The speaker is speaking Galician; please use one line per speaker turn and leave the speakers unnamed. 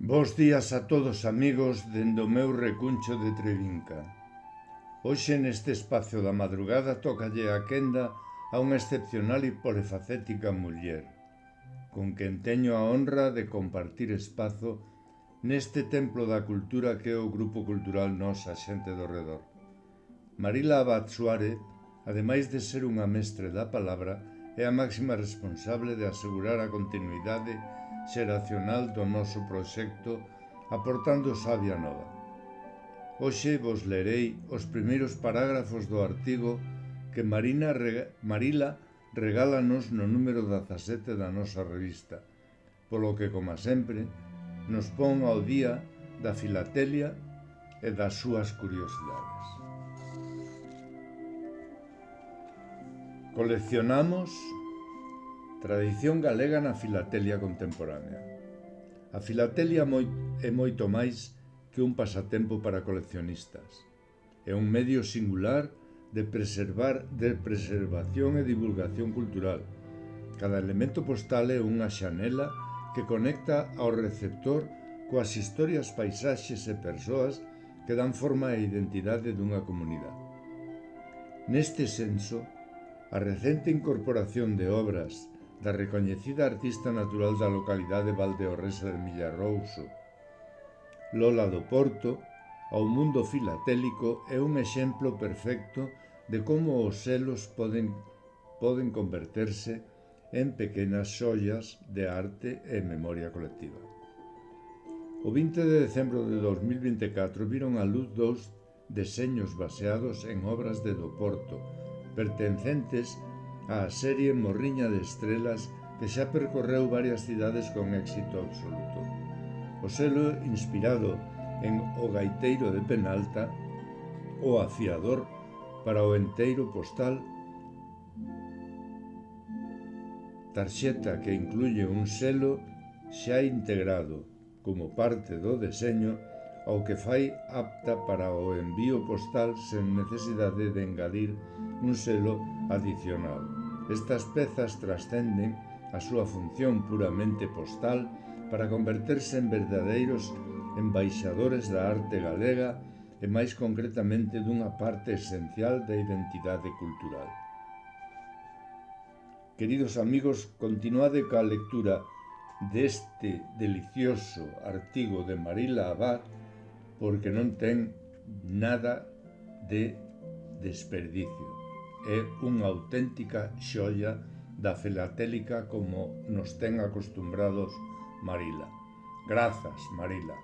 Bos días a todos amigos dende o meu recuncho de Trevinca. Hoxe neste espacio da madrugada tócalle a quenda a unha excepcional e polifacética muller, con quen teño a honra de compartir espazo neste templo da cultura que é o Grupo Cultural Nós, a xente do redor. Marila Abad Suárez, ademais de ser unha mestre da palabra, é a máxima responsable de asegurar a continuidade xeracional do noso proxecto aportando sabia nova. Hoxe vos lerei os primeiros parágrafos do artigo que Marila regálanos no número 17 da nosa revista, polo que, como sempre, nos pon ao día da filatelia e das súas curiosidades. Coleccionamos tradición galega na filatelia contemporánea. A filatelia é moito máis que un pasatempo para coleccionistas. É un medio singular de preservación e divulgación cultural. Cada elemento postal é unha xanela que conecta ao receptor coas historias, paisaxes e persoas que dan forma e identidade dunha comunidade. Neste senso, a recente incorporación de obras da recoñecida artista natural da localidade valdeorresa de Millarrouso, Lola do Porto, ao mundo filatélico é un exemplo perfecto de como os selos poden converterse en pequenas xoias de arte e memoria colectiva. O 20 de decembro de 2024 viron a luz dous deseños baseados en obras de Do Porto, pertencentes á serie Morriña de Estrelas que xa percorreu varias cidades con éxito absoluto. O selo inspirado en O gaiteiro de Penalta, O afiador para o enteiro postal, tarxeta que incluye un selo xa integrado como parte do deseño, ao que fai apta para o envío postal sen necesidade de engadir un selo adicional. Estas pezas trascenden a súa función puramente postal para converterse en verdadeiros embaixadores da arte galega e máis concretamente dunha parte esencial da identidade cultural. Queridos amigos, continuade coa lectura deste delicioso artigo de Marila Abad, porque non ten nada de desperdicio. É unha auténtica xoia da filatélica como nos ten acostumbrados Marila. Grazas, Marila.